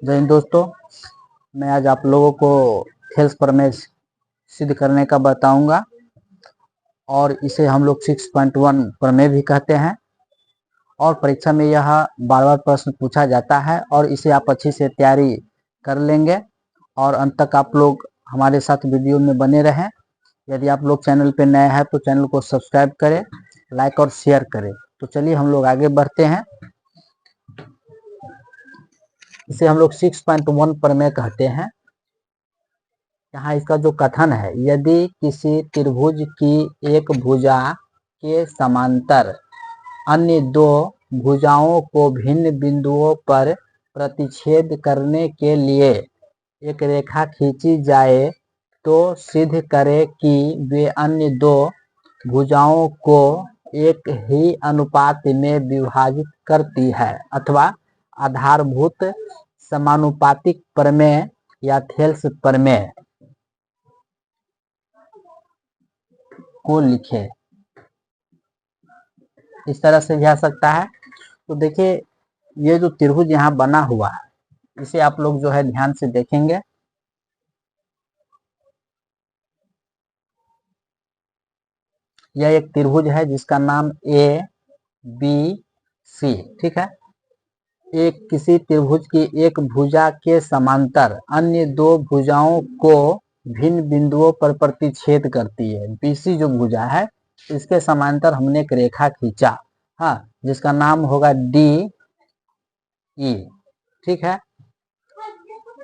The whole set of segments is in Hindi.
जय हिंद दोस्तों, मैं आज आप लोगों को थेल्स प्रमेय सिद्ध करने का बताऊंगा और इसे हम लोग 6.1 प्रमेय भी कहते हैं और परीक्षा में यह बार बार प्रश्न पूछा जाता है और इसे आप अच्छी से तैयारी कर लेंगे और अंत तक आप लोग हमारे साथ वीडियो में बने रहें। यदि आप लोग चैनल पे नए हैं तो चैनल को सब्सक्राइब करें, लाइक और शेयर करें। तो चलिए हम लोग आगे बढ़ते हैं। इसे हम लोग 6.1 प्रमेय कहते हैं। यहाँ इसका जो कथन है, यदि किसी त्रिभुज की एक भुजा के समांतर अन्य दो भुजाओं को भिन्न बिंदुओं पर प्रतिच्छेद करने के लिए एक रेखा खींची जाए तो सिद्ध करे कि वे अन्य दो भुजाओं को एक ही अनुपात में विभाजित करती है अथवा आधारभूत समानुपातिक प्रमेय या थेल्स प्रमेय को लिखे। इस तरह से भी आ सकता है। तो देखिए, ये जो त्रिभुज यहाँ बना हुआ है इसे आप लोग जो है ध्यान से देखेंगे। यह एक त्रिभुज है जिसका नाम ए बी सी, ठीक है। एक किसी त्रिभुज की एक भुजा के समांतर अन्य दो भुजाओं को भिन्न बिंदुओं पर प्रतिच्छेद करती है। बीसी जो भुजा है इसके समांतर हमने एक रेखा खींचा, हाँ, जिसका नाम होगा डी ई, ठीक है।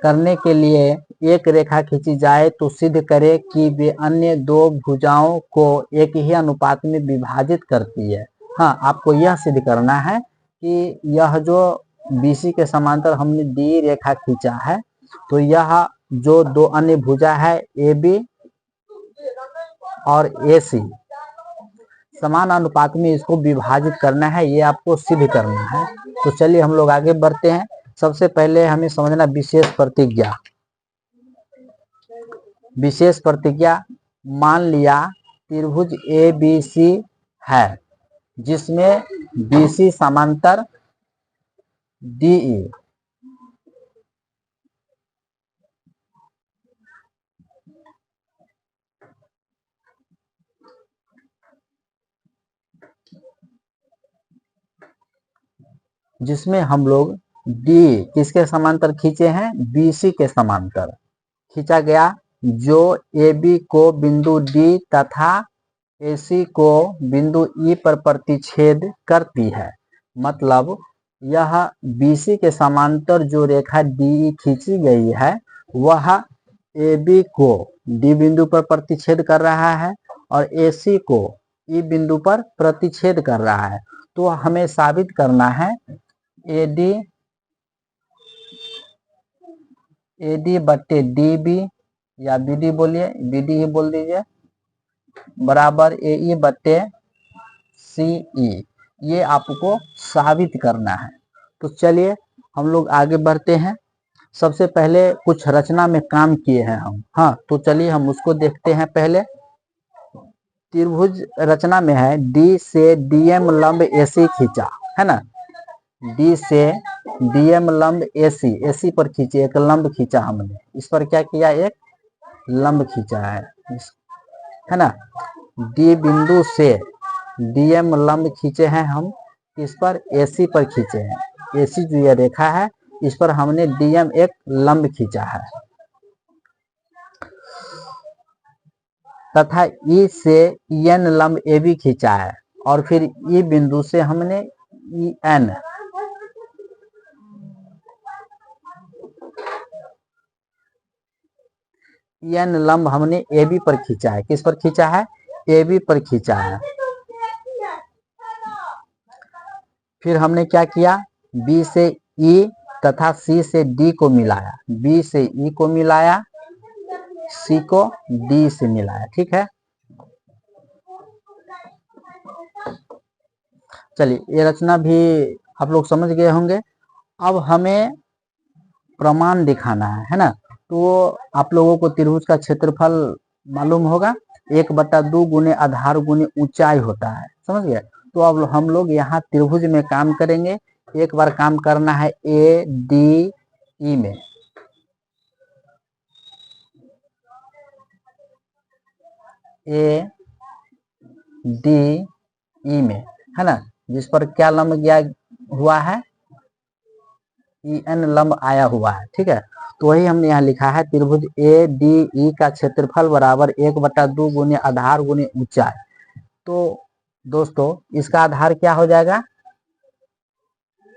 करने के लिए एक रेखा खींची जाए तो सिद्ध करे कि वे अन्य दो भुजाओं को एक ही अनुपात में विभाजित करती है। हाँ, आपको यह सिद्ध करना है कि यह जो बीसी के समांतर हमने डी रेखा खींचा है तो यह जो दो अन्य भुजा है ए बी और ए सी समान अनुपात में इसको विभाजित करना है, ये आपको सिद्ध करना है। तो चलिए हम लोग आगे बढ़ते हैं। सबसे पहले हमें समझना विशेष प्रतिज्ञा। विशेष प्रतिज्ञा, मान लिया त्रिभुज ए बी सी है जिसमें बीसी समांतर डीई जिसमें हम लोग डी किसके समांतर खींचे हैं, बीसी के समांतर खींचा गया, जो ए बी को बिंदु डी तथा एसी को बिंदु ई पर प्रतिच्छेद करती है। मतलब यह बीसी के समांतर जो रेखा डी खींची गई है वह ए बी को डी बिंदु पर प्रतिच्छेद कर रहा है और एसी को ई बिंदु पर प्रतिच्छेद कर रहा है। तो हमें साबित करना है एडी बट्टे डी बी या बीडी बोलिए, बीडी ही बोल दीजिए, बराबर ए ई बट्टे सी ई। ये आपको साबित करना है। तो चलिए हम लोग आगे बढ़ते हैं। सबसे पहले कुछ रचना में काम किए हैं हम, हाँ, तो चलिए हम उसको देखते हैं। पहले त्रिभुज रचना में है डी से डीएम लंब एसी खींचा है ना, डी से डीएम लंब एसी, एसी पर खींचे, एक लंब खींचा हमने, इस पर क्या किया, एक लंब खींचा है ना। डी बिंदु से डीएम लंब खींचे हैं हम, इस पर एसी पर खींचे हैं। एसी जो यह रेखा है इस पर हमने डीएम एक लंब खींचा है तथा ई से एन लंब ए बी खींचा है और फिर ई बिंदु से हमने ई एन लंब हमने ए बी पर खींचा है। किस पर खींचा है, ए बी पर खींचा है। फिर हमने क्या किया, बी से ई तथा सी से डी को मिलाया, बी से ई को मिलाया, सी को डी से मिलाया, ठीक है। चलिए ये रचना भी आप लोग समझ गए होंगे। अब हमें प्रमाण दिखाना है ना। तो आप लोगों को त्रिभुज का क्षेत्रफल मालूम होगा, 1/2 गुने आधार गुने ऊंचाई होता है, समझ गए। तो अब हम लोग यहाँ त्रिभुज में काम करेंगे। एक बार काम करना है ए डी ई में, ए डी ई में, है ना, जिस पर क्या लंब गया हुआ है, ई एन लंब आया हुआ है। ठीक है, तो वही हमने यहाँ लिखा है, त्रिभुज ए डी ई का क्षेत्रफल बराबर 1/2 गुने आधार गुने ऊंचाई। तो दोस्तों इसका आधार क्या हो जाएगा,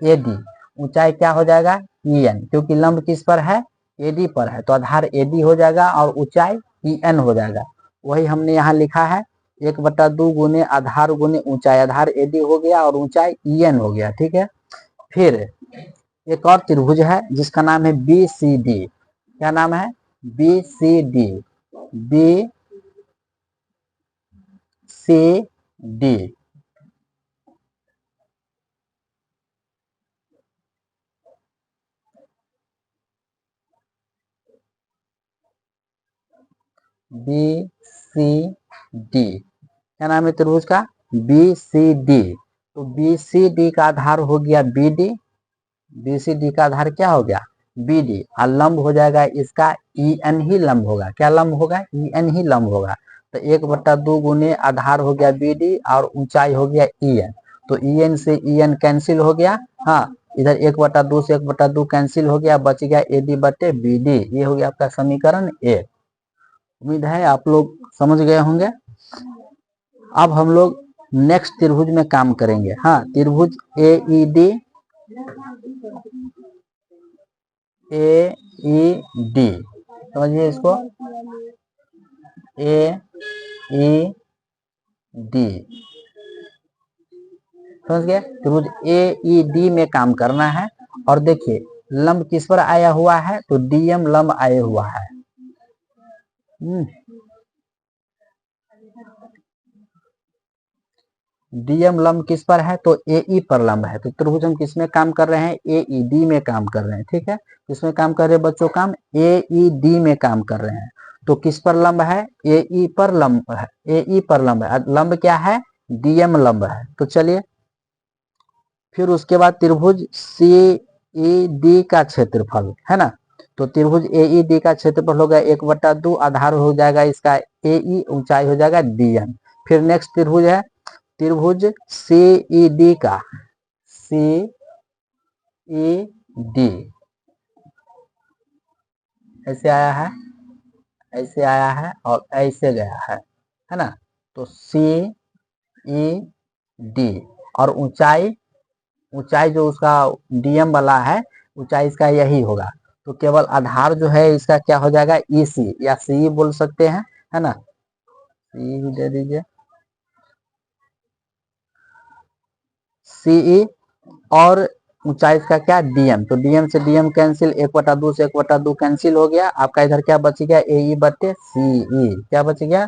ए डी, ऊंचाई क्या हो जाएगा, ई एन, क्योंकि लंब किस पर है, ए डी पर है, तो आधार ए डी हो जाएगा और ऊंचाई ई एन हो जाएगा। वही हमने यहाँ लिखा है 1/2 गुने आधार गुने ऊंचाई, आधार ए डी हो गया और ऊंचाई ई एन हो गया। ठीक है, फिर एक और त्रिभुज है जिसका नाम है बी सी डी। क्या नाम है, B C D, B C D. B C D, क्या नाम है त्रिभुज का, बी सी डी। तो बी सी डी का आधार हो गया B D, B C D का आधार क्या हो गया, बी डी, और लंब हो जाएगा इसका ई एन ही लंब होगा। क्या लंब होगा, ई एन ही लंब होगा। तो 1/2 गुने आधार हो गया बी डी और ऊंचाई हो गया ई एन। तो ई एन से ई एन कैंसिल हो गया, हाँ, इधर 1/2 से 1/2 कैंसिल हो गया, बच गया ए डी बटे बी डी। ये हो गया आपका समीकरण ए। उम्मीद है आप लोग समझ गए होंगे। अब हम लोग नेक्स्ट त्रिभुज में काम करेंगे। हाँ, त्रिभुज ए ई डी, ए ई डी, समझिए इसको, ए ई डी, समझ गए। त्रिभुज ए ई डी में काम करना है। और देखिए लंब किस पर आया हुआ है, तो डीएम लंब आया हुआ है। डीएम लंब किस पर है, तो ए ई पर लंब है। तो त्रिभुज हम किस में काम कर रहे हैं, ए ई डी में काम कर रहे हैं। ठीक है, किसमें काम कर रहे हैं बच्चों, काम ए ई डी में काम कर रहे हैं। तो किस पर लंब है, ए ई पर लंब है, ए ई पर लंब है। लंब क्या है, डीएम लंब है। तो चलिए फिर उसके बाद त्रिभुज सी ई डी का क्षेत्रफल है ना, तो त्रिभुज ए ई डी का क्षेत्रफल होगा 1/2, आधार हो जाएगा इसका ए ई, ऊंचाई हो जाएगा डीएम। फिर नेक्स्ट त्रिभुज है त्रिभुज सी ई डी का, सी ई डी, ऐसे आया है, ऐसे आया है और ऐसे गया है ना। तो सी ई डी और ऊंचाई, ऊंचाई जो उसका डीएम वाला है, ऊंचाई इसका यही होगा। तो केवल आधार जो है इसका क्या हो जाएगा, ई सी या सी बोल सकते हैं, है ना, सी दे दीजिए, सीई, और ऊंचाई इसका क्या, डीएम। तो डीएम से डीएम कैंसिल, 1/2 से 1/2 कैंसिल हो गया। आपका इधर क्या बच गया, ए ई बटे सीई, क्या बच गया,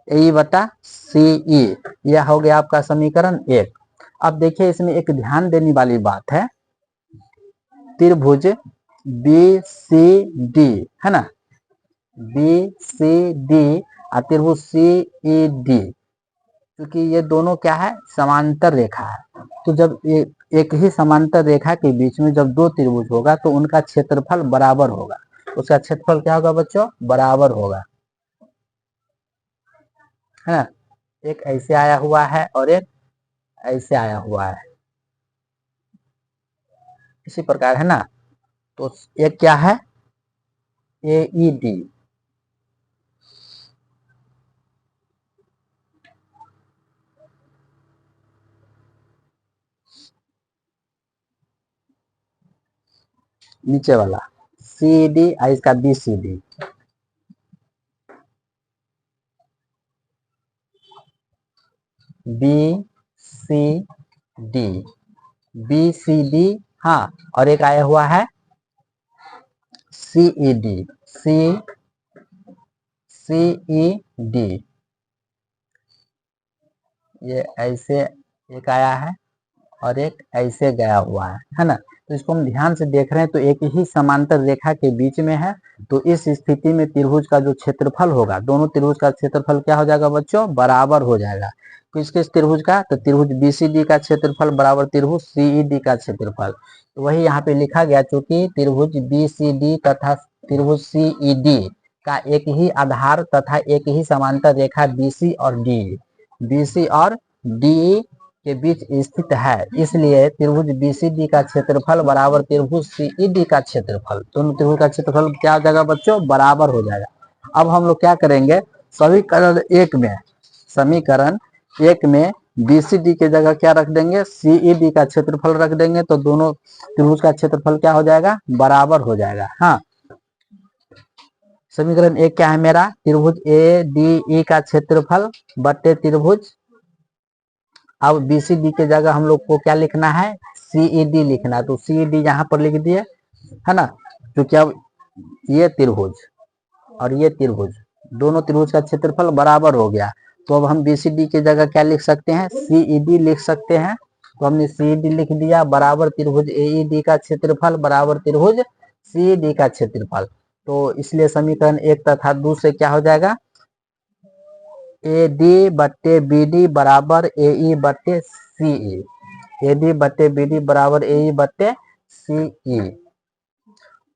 ए ई बटा सीई। यह हो गया आपका समीकरण 1। अब देखिए इसमें एक ध्यान देने वाली बात है, त्रिभुज बी सी डी है ना, बी सी डी और त्रिभुज सी ई डी, क्योंकि ये दोनों क्या है, समांतर रेखा है। तो जब एक ही समांतर रेखा के बीच में जब दो त्रिभुज होगा तो उनका क्षेत्रफल बराबर होगा। उसका क्षेत्रफल क्या होगा बच्चों, बराबर होगा, है ना। एक ऐसे आया हुआ है और एक ऐसे आया हुआ है, इसी प्रकार है ना। तो एक क्या है, ए ई डी, नीचे वाला सी डी और इसका B C D, B C D, B C D, हाँ, और एक आया हुआ है सी ई डी, सी सी ई डी, ये ऐसे एक आया है और एक ऐसे गया हुआ है ना। तो इसको हम ध्यान से देख रहे हैं तो एक ही समांतर रेखा के बीच में है। तो इस स्थिति में त्रिभुज का जो क्षेत्रफल होगा, दोनों त्रिभुज का क्षेत्रफल क्या हो जाएगा बच्चों, बराबर हो जाएगा। किस किस त्रिभुज का, तो त्रिभुज बीसीडी का क्षेत्रफल बराबर त्रिभुज सीईडी का क्षेत्रफल। तो वही यहाँ पे लिखा गया, चूंकि त्रिभुज बीसीडी तथा त्रिभुज सीईडी का एक ही आधार तथा एक ही समांतर रेखा बीसी और डी के बीच स्थित है, इसलिए त्रिभुज बीसीडी का क्षेत्रफल बराबर त्रिभुज सीईडी का क्षेत्रफल। दोनों त्रिभुज का क्षेत्रफल क्या हो जाएगा बच्चों, बराबर हो जाएगा। अब हम लोग क्या करेंगे, समीकरण एक में बीसीडी के जगह क्या रख देंगे, सीईडी का क्षेत्रफल रख देंगे, तो दोनों त्रिभुज का क्षेत्रफल क्या हो जाएगा, बराबर हो जाएगा। हाँ, समीकरण एक क्या है मेरा, त्रिभुज ए डी ई का क्षेत्रफल बटे त्रिभुज, अब बीसीडी के जगह हम लोग को क्या लिखना है, सीईडी लिखना है, तो सीईडी यहाँ पर लिख दिए, है ना। क्योंकि अब ये त्रिभुज और ये त्रिभुज, दोनों त्रिभुज का क्षेत्रफल बराबर हो गया, तो अब हम बीसीडी की जगह क्या लिख सकते हैं, सीईडी लिख सकते हैं। तो हमने सीईडी लिख दिया बराबर त्रिभुज एईडी का क्षेत्रफल बराबर त्रिभुज सीईडी का क्षेत्रफल। तो इसलिए समीकरण 1 तथा 2 से क्या हो जाएगा, एडी बट्टे बीडी बराबर एई बट्टे सीई, एडी बट्टे बीडी बराबर एई बट्टे सीई।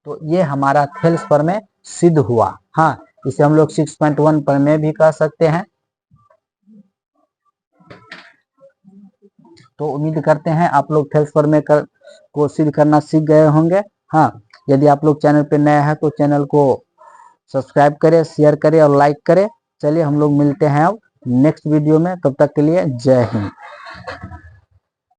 तो ये हमारा थेल्स प्रमेय सिद्ध हुआ। हाँ, इसे हम लोग 6.1 प्रमेय भी कह सकते हैं। तो उम्मीद करते हैं आप लोग थेल्स प्रमेय को सिद्ध करना सीख गए होंगे। हाँ, यदि आप लोग चैनल पे नए हैं तो चैनल को सब्सक्राइब करें, शेयर करें और लाइक करें। चलिए हम लोग मिलते हैं अब नेक्स्ट वीडियो में, तब तक के लिए जय हिंद।